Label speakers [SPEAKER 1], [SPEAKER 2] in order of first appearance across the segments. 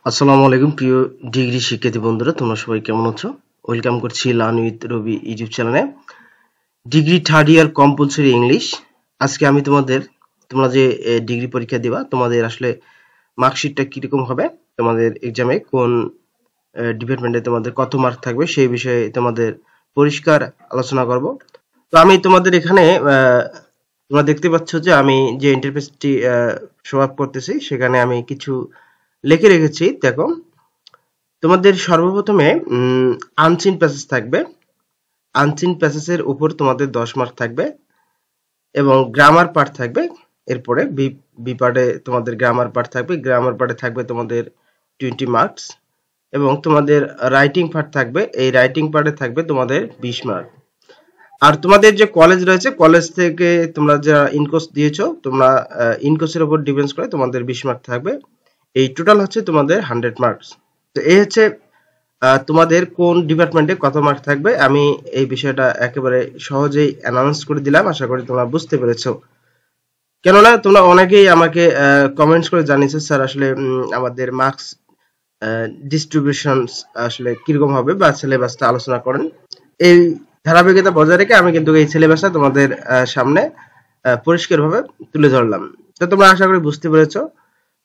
[SPEAKER 1] আসসালামু আলাইকুম প্রিয় ডিগ্রি শিক্ষার্থী বন্ধুরা, তোমরা সবাই কেমন আছো? ওয়েলকাম করছি লার্ন উইথ রবি ইউটিউব চ্যানেলে। Degree third year compulsory English. আজকে আমি তোমরা যে ডিগ্রি পরীক্ষা দিবা, তোমাদের আসলে মার্কশিটটা কিরকম হবে, তোমাদের এক্সামে কোন ডিপার্টমেন্টে তোমাদের কত মার্ক থাকবে সেই বিষয়ে তোমাদের পরিষ্কার আলোচনা করব। তো আমি তোমাদের এখানে তোমরা দেখতে পাচ্ছ যে আমি যে ইন্টারফেসটি শো আপ করতেছি সেখানে আমি কিছু লিখে রেখেছি। দেখো, তোমাদের সর্বপ্রথমে আনসিন প্যাসেজ থাকবে। আনসিন প্যাসেজের উপর তোমাদের 10 মার্ক থাকবে এবং গ্রামার পার্ট থাকবে। এরপরে বি পার্টে তোমাদের গ্রামার পার্ট থাকবে। গ্রামার পার্টে থাকবে তোমাদের 20 মার্কস এবং তোমাদের রাইটিং পার্ট থাকবে। এই রাইটিং পার্টে থাকবে তোমাদের 20 মার্ক। আর তোমাদের যে কলেজ রয়েছে, কলেজ থেকে তোমরা যা ইনকোর্স দিয়েছো, তোমরা ইনকোর্সের উপর ডিপেন্ডস করে তোমাদের 20 মার্ক থাকবে। এই টোটাল হচ্ছে তোমাদের 100 মার্কস। তো এই হচ্ছে তোমাদের কোন ডিপার্টমেন্টে কত মার্ক থাকবে। আমি এই বিষয়টা একেবারে সহজেই অ্যানাউন্স করে দিলাম, আশা করি তোমরা বুঝতে পেরেছো। কেননা তোমরা অনেকেই আমাকে কমেন্টস করে জানিয়েছো, স্যার আসলে আমাদের মার্কস ডিস্ট্রিবিউশন আসলে কিরকম হবে বা সিলেবাসটা আলোচনা করেন। এই ধারাবাহিকতা বজায় রেখে আমি কিন্তু এই সিলেবাসটা তোমাদের সামনে পরিষ্কারভাবে তুলে ধরলাম। তো তোমরা আশা করি বুঝতে পেরেছো।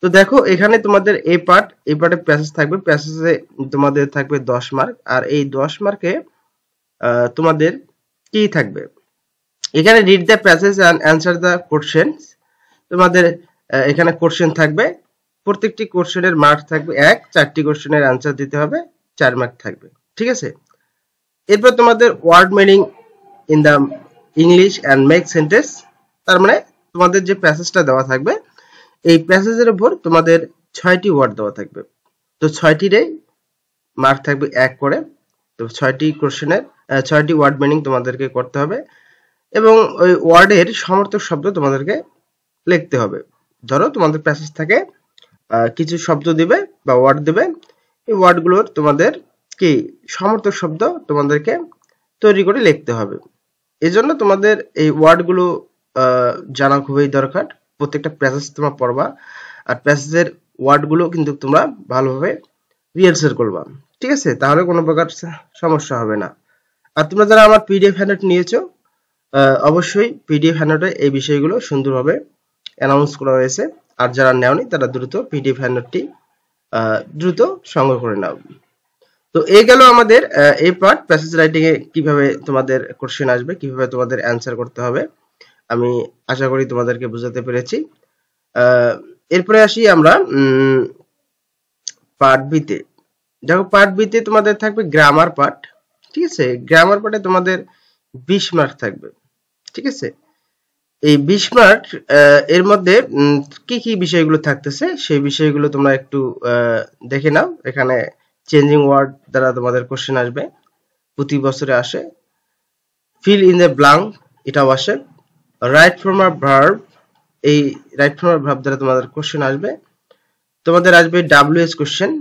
[SPEAKER 1] তো দেখো, এখানে তোমাদের এই পার্টে প্যাসেজ থাকবে। প্যাসেজে তোমাদের থাকবে 10 মার্ক। আর এই 10 মার্কে তোমাদের কি থাকবে, এখানে read the passage and answer the questions. তোমাদের এখানে কোশ্চেন থাকবে, প্রত্যেকটি কোশ্চেনের মার্ক থাকবে 1, 4টি কোশ্চেনের অ্যান্সার দিতে হবে, 4 মার্ক থাকবে। ঠিক আছে। এরপর তোমাদের word meaning in the English and make sentence. তার মানে তোমাদের যে প্যাসেজটা দেওয়া থাকবে, এই প্যাসেজের উপর তোমাদের 6টি ওয়ার্ড দেওয়া থাকবে। তো 6টিরে মার্ক থাকবে 1 করে। তো 6টি কোশ্চেনের 6টি ওয়ার্ড মিনিং তোমাদেরকে করতে হবে এবং ওই ওয়ার্ডের সমর্থক শব্দ তোমাদেরকে লিখতে হবে। ধরো তোমাদের প্যাসেজ থাকে, কিছু শব্দ দিবে বা ওয়ার্ড দিবে, এই ওয়ার্ডগুলোর তোমাদের কি সমর্থক শব্দ তোমাদেরকে তৈরি করে লিখতে হবে। এজন্য তোমাদের এই ওয়ার্ডগুলো জানা খুবই দরকার। প্রত্যেকটা প্যাসেজ তোমরা পড়বা আর প্যাসেজের ওয়ার্ডগুলো কিন্তু তোমরা ভালোভাবে রিহার্সাল করবা। ঠিক আছে, তাহলে কোনো প্রকার সমস্যা হবে না। আর তোমরা যারা আমার পিডিএফ হ্যান্ডআউট নিয়েছো, অবশ্যই পিডিএফ হ্যান্ডআউটে এই বিষয়গুলো সুন্দরভাবে অ্যানাউন্স করা হয়েছে। আর যারা নেওনি তারা দ্রুত পিডিএফ হ্যান্ডআউটটি দ্রুত সংগ্রহ করে নাও। তো এই গেল আমাদের এই পার্ট, প্যাসেজ রাইটিং এ কিভাবে তোমাদের কোশ্চেন আসবে, কিভাবে তোমাদের অ্যান্সার করতে হবে। আমি আশা করি তোমাদেরকে বোঝাতে পেরেছি। এরপরে আসি আমরা পার্ট বিতে। দেখো, পার্ট বিতে তোমাদের থাকবে গ্রামার পার্ট। ঠিক আছে, গ্রামার পার্টে তোমাদের 20 মার্ক থাকবে। ঠিক আছে, এই 20 মার্ক এর মধ্যে কি কি বিষয়গুলো থাকতেছে সেই বিষয়গুলো তোমরা একটু দেখে নাও। এখানে চেঞ্জিং ওয়ার্ড দ্বারা তোমাদের কোশ্চেন আসবে, প্রতি বছরে আসে। ফিল ইন দ্য ব্ল্যাঙ্ক, এটাও আসে। রাইট ফ্রম আ ভার্ব, এই রাইট ফ্রম আ ভার্ব দ্বারা তোমাদের কোশ্চেন আসবে। তোমাদের আসবে ডাব্লিউএস কোশ্চেন,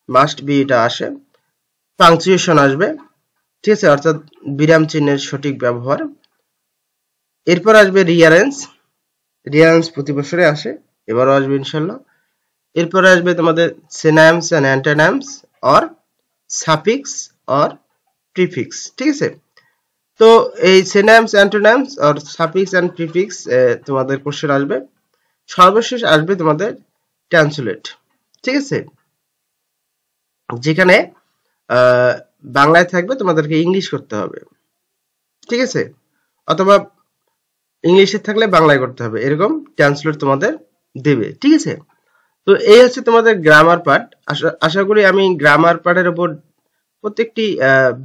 [SPEAKER 1] মাস্ট বি, এটা আসে। পাংচুয়েশন আসবে। ঠিক আছে, অর্থাৎ বিরাম চিহ্নের সঠিক ব্যবহার। এরপর আসবে রিয়ারেন্স, রিয়ারেন্স প্রতি বছরে আসে, এবারও আসবে ইনশাল্লাহ। এরপরে আসবে তোমাদের synonyms and antonyms or suffix or prefix. ঠিক আছে, তো এই synonyms, antonyms or suffix and prefix তোমাদের কোশ্চেন আসবে। সর্বশেষ আসবে তোমাদের ট্রান্সলেট। ঠিক আছে, যেখানে বাংলায় থাকবে, তোমাদেরকে ইংলিশ করতে হবে। ঠিক আছে, অথবা ইংলিশে থাকলে বাংলায় করতে হবে, এরকম ট্রান্সলেট তোমাদের দেবে। ঠিক আছে, তো এই হচ্ছে তোমাদের গ্রামার পার্ট। আশা করি আমি গ্রামার পার্টের উপর প্রত্যেকটি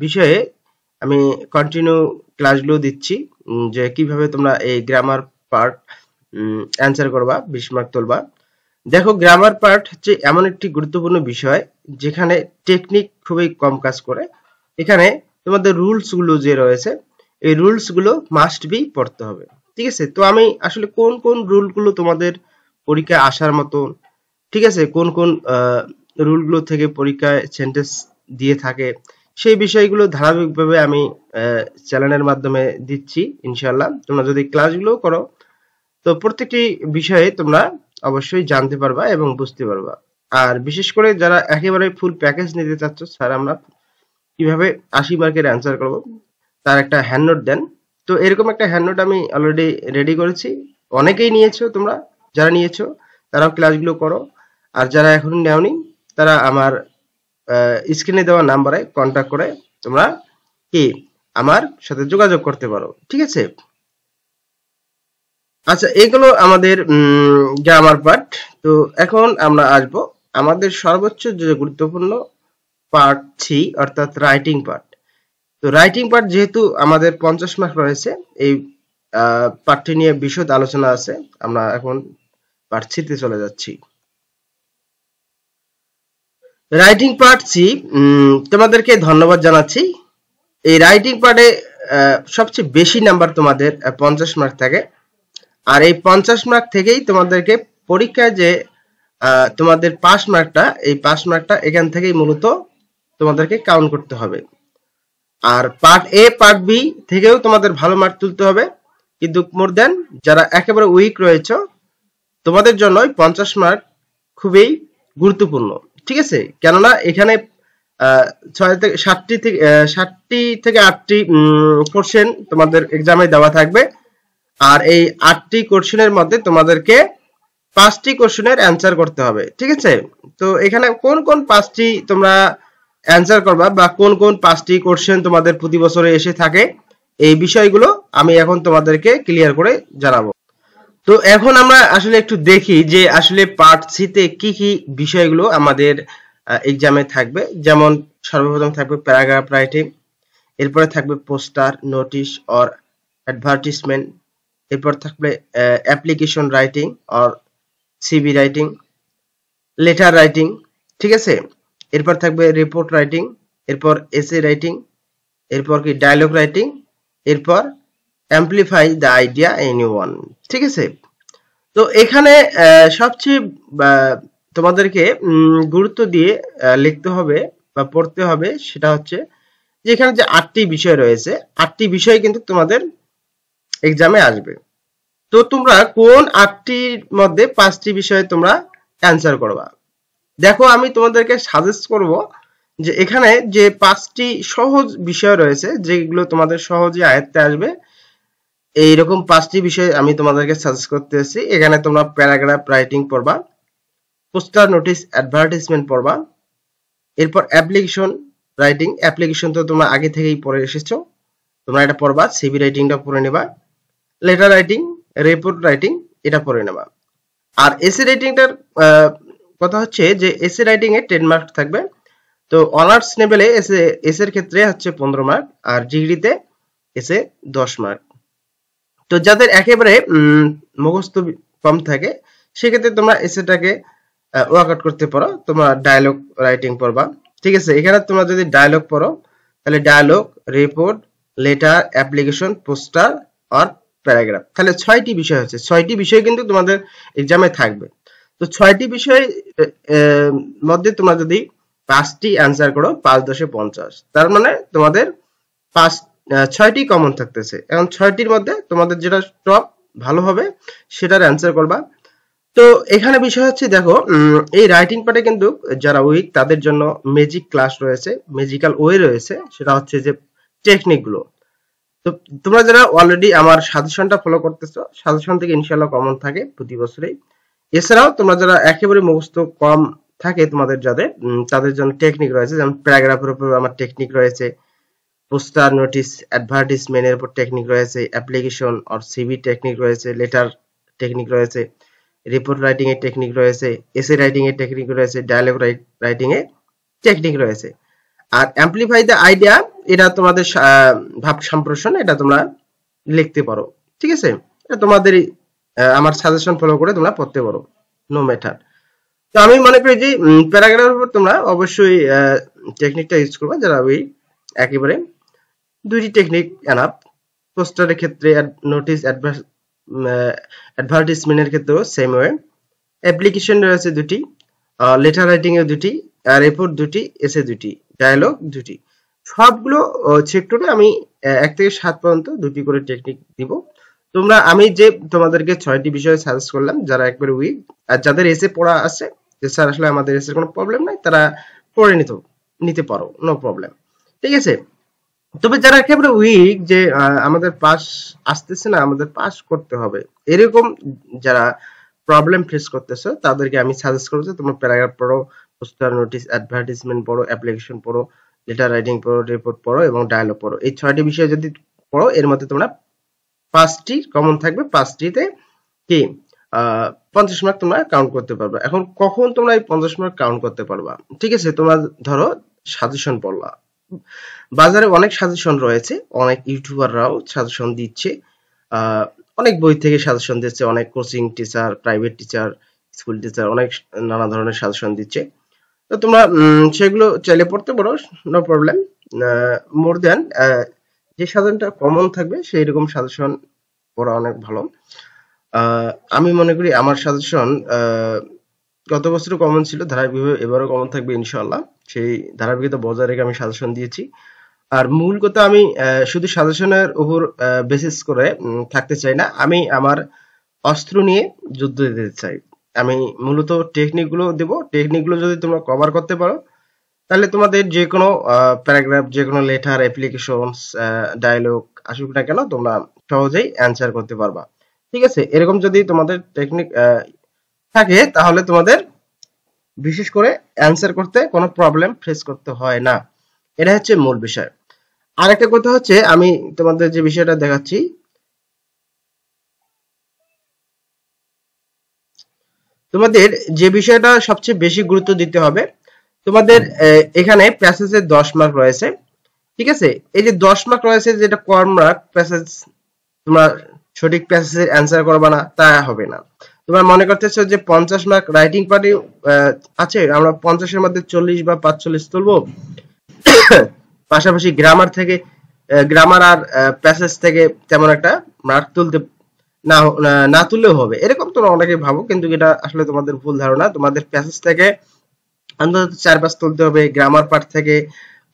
[SPEAKER 1] বিষয়ে আমি কন্টিনিউ ক্লাসগুলো দিচ্ছি, যে কিভাবে তোমরা এই গ্রামার পার্ট অ্যান্সার করবা, 20 মার্ক তুলবা। দেখো, গ্রামার পার্ট হচ্ছে এমন একটি গুরুত্বপূর্ণ বিষয় যেখানে টেকনিক খুবই কম কাজ করে। এখানে তোমাদের রুলস গুলো যে রয়েছে, এই রুলস গুলো মাস্ট বি পড়তে হবে। ঠিক আছে, তো আমি আসলে কোন কোন রুল গুলো তোমাদের পরীক্ষায় আসার মতো, ঠিক আছে, কোন কোন রুল গুলো থেকে পরীক্ষায় সেন্টেন্স দিয়ে থাকে, সেই বিষয়গুলো ধারাবাহিকভাবে আমি চ্যানেলের মাধ্যমে দিচ্ছি ইনশাআল্লাহ। তোমরা যদি ক্লাসগুলো করো তো প্রত্যেকটি বিষয়ে তোমরা অবশ্যই জানতে পারবা এবং বুঝতে পারবা। আর বিশেষ করে যারা একেবারে ফুল প্যাকেজ নিতে চাচ্ছ, স্যার আমরা কিভাবে 80 মার্কের অ্যান্সার করব তার একটা হ্যান্ড নোট দেন। তো এরকম একটা হ্যান্ড নোট আমি অলরেডি রেডি করেছি। অনেকেই নিয়েছো, তোমরা যারা নিয়েছো তারাও ক্লাসগুলো করো, আর যারা এখনো নেওনি তারা আমার স্ক্রিনে দেওয়া নাম্বারে কন্ট্যাক্ট করে তোমরা কি আমার সাথে যোগাযোগ করতে পারো, ঠিক আছে? আচ্ছা, এগুলো আমাদের গ্রামার পার্ট। তো এখন আমরা আসব আমাদের সর্বোচ্চ যে গুরুত্বপূর্ণ পার্ট 3 অর্থাৎ রাইটিং পার্ট। তো রাইটিং পার্ট যেহেতু আমাদের 50 মার্ক রয়েছে, এই পার্টটি নিয়ে বিশদ আলোচনা আছে। আমরা এখন পার্ট 3 তে চলে যাচ্ছি। রাইটিং পার্ট 3, তোমাদেরকে ধন্যবাদ জানাচ্ছি। এই রাইটিং পার্টে সবচেয়ে বেশি নাম্বার তোমাদের 50 মার্ক থাকে। আর এই 50 মার্ক থেকেই তোমাদেরকে পরীক্ষায় যে তোমাদের পাস মার্কটা, এই পাস মার্কটা এখান থেকেই মূলত তোমাদেরকে কাউন্ট করতে হবে। আর পার্ট এ পার্ট বি থেকেও তোমাদের ভালো মার্ক তুলতে হবে, কিন্তু মোর দেন যারা একেবারে উইক রয়েছে তোমাদের জন্য 50 মার্ক খুবই গুরুত্বপূর্ণ, ঠিক আছে? কেননা এখানে 60টি থেকে 8টি কোশ্চেন তোমাদের এক্সামে দেওয়া থাকবে। আর এই 8টি কোশ্চেনের মধ্যে তোমাদেরকে 5টি কোশ্চেনের অ্যান্সার করতে হবে, ঠিক আছে? তো এখানে কোন কোন 5টি তোমরা অ্যান্সার করবা বা কোন কোন 5টি কোশ্চেন তোমাদের প্রতি বছরে এসে থাকে, এই বিষয়গুলো আমি এখন তোমাদেরকে ক্লিয়ার করে জানাবো। তো এখন আমরা আসলে একটু দেখি যে আসলে পার্ট সি তে কি কি বিষয়গুলো আমাদের এক্সামে থাকবে। যেমন সর্বপ্রথম থাকবে প্যারাগ্রাফ রাইটিং, এরপরে থাকবে পোস্টার, নোটিশ অর অ্যাডভার্টিসমেন্ট, এরপর থাকবে application writing or CV writing, letter writing, ঠিক আছে? এরপর থাকবে রিপোর্ট রাইটিং, এরপর এসে রাইটিং, এরপর কি ডায়লগ রাইটিং, এরপর অ্যাম্পলিফাই দ্য আইডিয়া এনিওয়ান, ঠিক আছে? তো এখানে সবচেয়ে তোমাদেরকে গুরুত্ব দিয়ে লিখতে হবে বা পড়তে হবে সেটা হচ্ছে যে এখানে যে 8টি বিষয় রয়েছে, 8টি বিষয় কিন্তু তোমাদের এক্সামে আসবে। তো তোমরা কোন 8টির মধ্যে 5টি বিষয়ে তোমরা অ্যান্সার করবা। দেখো, আমি তোমাদেরকে সাজেস্ট করব যে এখানে যে 5টি সহজ বিষয় রয়েছে যেগুলো তোমাদের সহজে আয়ত্তে আসবে, এইরকম 5টি বিষয় আমি তোমাদেরকে সাজেস্ট করতেছি। এখানে তোমরা প্যারাগ্রাফ রাইটিং পড়বা, পোস্টার, নোটিশ, অ্যাডভার্টাইজমেন্ট পড়বা, এরপর অ্যাপ্লিকেশন রাইটিং, অ্যাপ্লিকেশন তো তোমরা আগে থেকেই পড়ে এসেছো, তোমরা এটা পড়বা, সিভি রাইটিংটা পড়ে নেবা, লেটার রাইটিং, রিপোর্ট রাইটিং এটা পড়ে নেবা। আর এসে রাইটিংটার কথা হচ্ছে যে এসে রাইটিং এ 10 মার্ক থাকবে। তো অনার্স লেভেলে এসের ক্ষেত্রে হচ্ছে 15 মার্ক, আর ডিগ্রিতে এসে 10 মার্ক। তো যাদের একেবারে মুখস্থ কম থাকে সেক্ষেত্রে তোমরা এসেটাকে ওয়ার্কআউট করতে পারো, তোমরা ডায়লগ রাইটিং পড়বা, ঠিক আছে? এখানে তোমরা যদি ডায়লগ পড়ো তাহলে dialogue, report, letter, application, poster আর প্যারাগ্রাফ, তাহলে 6টি বিষয় হচ্ছে। 6টি বিষয় কিন্তু তোমাদের এক্সামে থাকবে। তো 6টি বিষয় মধ্যে তোমরা যদি 5টি অ্যান্সার করো, 5 10 50, তার মানে তোমাদের 6টি কমন থাকতেছে। এখন 6টির মধ্যে তোমাদের যেটা টপ ভালো হবে সেটার অ্যান্সার করবা। তো এখানে বিষয় হচ্ছে দেখো, এই রাইটিং পার্টে কিন্তু যারা উইক তাদের জন্য ম্যাজিক ক্লাস রয়েছে, ম্যাজিক্যাল ওয়ে রয়েছে, সেটা হচ্ছে যে টেকনিক গুলো। তো তোমরা যারা অলরেডি আমার সাজেশনটা ফলো করতেছো, সাজেশন থেকে ইনশাআল্লাহ কমন থাকে প্রতি বছরই। এছাড়াও তোমরা যারা একেবারে মুখস্থ কম থাকে তোমাদের যাদের, তাদের জন্য টেকনিক রয়েছে, যেমন প্যারাগ্রাফের উপর আমার টেকনিক রয়েছে, পোস্টার, নোটিশ, অ্যাডভার্টাইজমেন্টের উপর টেকনিক রয়েছে, অ্যাপ্লিকেশন অর সিভি টেকনিক রয়েছে, লেটার টেকনিক রয়েছে, রিপোর্ট রাইটিং এর টেকনিক রয়েছে, এসে রাইটিং এর টেকনিক রয়েছে, ডায়লগ রাইটিং এর টেকনিক রয়েছে। আর অ্যাম্পলিফাই দ্য আইডিয়া, এটা তোমাদের ভাব সম্প্রসারণ, এটা তোমরা লিখতে পারো, ঠিক আছে? এটা তোমাদেরই, আমার সাজেশন ফলো করে তোমরা পড়তে পারো, নো ম্যাটার। তো আমি মনে করি যে প্যারাগ্রাফের উপর তোমরা অবশ্যই টেকনিকটা ইউজ করবে যারা ওই একেবারে 2টি টেকনিক এনাফ। পোস্টারের ক্ষেত্রে নোটিশ, অ্যাডভার্টাইজমেন্টের ক্ষেত্রেও সেম ওয়ে, অ্যাপ্লিকেশন রয়েছে 2টি, লেটার রাইটিং এ 2টি, রিপোর্ট 2টি, এসে 2টি, ডায়লগ 2টি। সবগুলো সেক্টরে আমি 1 থেকে 7 পর্যন্ত 2টি করে টেকনিক দিব। তোমরা, আমি যে তোমাদেরকে 6টি বিষয় সাজেস্ট করলাম, যারা একবারে উইক আর যাদের এসে পড়া আছে যে স্যার আসলে আমাদের এসের কোনো প্রবলেম নাই, তারা পড়ে নিতে পারো, নো প্রবলেম। ঠিক আছে, তবে যারা একেবারে উইক যে আমাদের পাস আসতেছে না, আমাদের পাস করতে হবে, এরকম যারা প্রবলেম ফেস করতেছো তাদেরকে আমি সাজেস্ট করবো যে তোমরা প্যারাগ্রাফ পড়ো, পোস্টার, নোটিশ, অ্যাডভার্টাইজমেন্ট পড়ো, অ্যাপ্লিকেশন পড়ো, লেটার রাইটিং পড়ো, রিপোর্ট পড়ো এবং ডায়ালগ পড়ো। এই 6টি বিষয় যদি পড়ো এর মধ্যে তোমরা 5টি কমন থাকবে, 5টিতে কি 50 মার্ক তোমরা কাউন্ট করতে পারবে। এখন কখন তোমরা এই 50 মার্ক কাউন্ট করতে পারবা? ঠিক আছে, তোমরা ধরো সাজেশন পড়লা, বাজারে অনেক সাজেশন রয়েছে, অনেক ইউটিউবাররাও সাজেশন দিচ্ছে, অনেক বই থেকে সাজেশন দিচ্ছে, অনেক coaching teacher, private teacher, school teacher অনেক নানা ধরনের সাজেশন দিচ্ছে। তো তোমরা সেগুলো চাইলে পড়তে পারো, নো প্রবলেম। মোর দেন যে সাজেশনটা কমন থাকবে সেই রকম সাজেশন পড়া অনেক ভালো। আমি মনে করি আমার সাজেশন গত বছরও কমন ছিল, ধারাবাহিকভাবে এবারও কমন থাকবে ইনশাআল্লাহ। সেই ধারাবাহিকতা বজায় রেখে আমি সাজেশন দিয়েছি। আর মূল কথা, আমি শুধু সাজেশনের উপর বেসিস করে থাকতে চাই না, আমি আমার অস্ত্র নিয়ে যুদ্ধ দিতে চাই। আমি মূলত টেকনিকগুলো দেব, টেকনিকগুলো যদি তোমরা কভার করতে পারো তাহলে তোমাদের যে কোনো প্যারাগ্রাফ, যে কোনো লেটার, অ্যাপ্লিকেশনস, ডায়লগ আসুক না কেন তোমরা সহজেই অ্যান্সার করতে পারবা। ঠিক আছে, এরকম যদি তোমাদের টেকনিক থাকে তাহলে তোমাদের বিশেষ করে অ্যান্সার করতে কোনো প্রবলেম ফেস করতে হয় না। এটা হচ্ছে মূল বিষয়। আরেকটা কথা হচ্ছে, আমি তোমাদের যে বিষয়টা দেখাচ্ছি, তোমাদের যে বিষয়টা সবচেয়ে বেশি গুরুত্ব দিতে হবে, তোমাদের এখানে প্যাসেজে 10 মার্ক রয়েছে। ঠিক আছে, এই যে 10 মার্ক রয়েছে, যেটা কম মার্ক প্যাসেজ, তোমরা সঠিক প্যাসেজের অ্যান্সার করবা না তা হবে না। তোমরা মনে করতেছো যে 50 মার্ক রাইটিং পার্টি আছে, আমরা 50-এর মধ্যে 40 বা 45 তুলবো, পাশাপাশি গ্রামার থেকে, গ্রামার আর প্যাসেজ থেকে তেমন একটা মার্ক তুলতে না না তুললেও হবে, এরকম তোমরা অনেকে ভাবো, কিন্তু এটা আসলে তোমাদের ভুল ধারণা। তোমাদের প্যাসেজ থেকে অন্তত 4-5 তুলতে হবে, গ্রামার পার্ট থেকে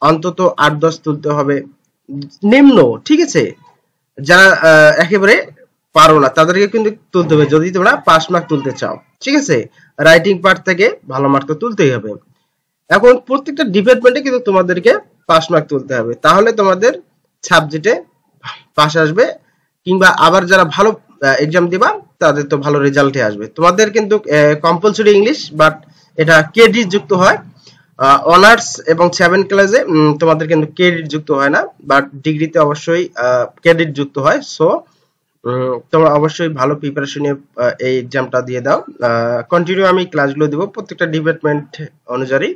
[SPEAKER 1] অন্তত 8-10 তুলতে হবে নিম্ন। ঠিক আছে, যারা একেবারে পারো না তাদেরকে কিন্তু তুলতে হবে যদি তোমরা 5 মার্ক তুলতে চাও। ঠিক আছে, রাইটিং পার্ট থেকে ভালো মার্ক তো তুলতেই হবে। এখন প্রত্যেকটা ডিপার্টমেন্টে কিন্তু তোমাদেরকে 5 মার্ক তুলতে হবে, তাহলে তোমাদের সাবজেক্টে পাস আসবে, কিংবা আবার যারা ভালো এক্সাম দিবা তাদের তো ভালো রেজাল্টই আসবে। তোমাদের কিন্তু কম্পালসরি ইংলিশ, বাট এটা ক্রেডিট যুক্ত হয়। অনার্স এবং 7 ক্লাসে তোমাদের কিন্তু ক্রেডিট যুক্ত হয় না, বাট ডিগ্রিতে অবশ্যই ক্রেডিট যুক্ত হয়। সো তোমরা অবশ্যই ভালো প্রিপারেশন নিয়ে এই এক্সামটা দিয়ে দাও। কন্টিনিউ আমি ক্লাসগুলো দেবো প্রত্যেকটা ডিপার্টমেন্ট অনুযায়ী,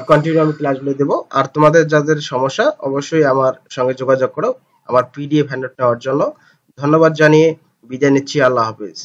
[SPEAKER 1] কন্টিনিউ আমি ক্লাসগুলো দেবো। আর তোমাদের যাদের সমস্যা অবশ্যই আমার সঙ্গে যোগাযোগ করো আমার পিডিএফ হ্যান্ডআউট নেওয়ার জন্য। ধন্যবাদ জানিয়ে বিদায় নিচ্ছি, আল্লাহ হাফিজ।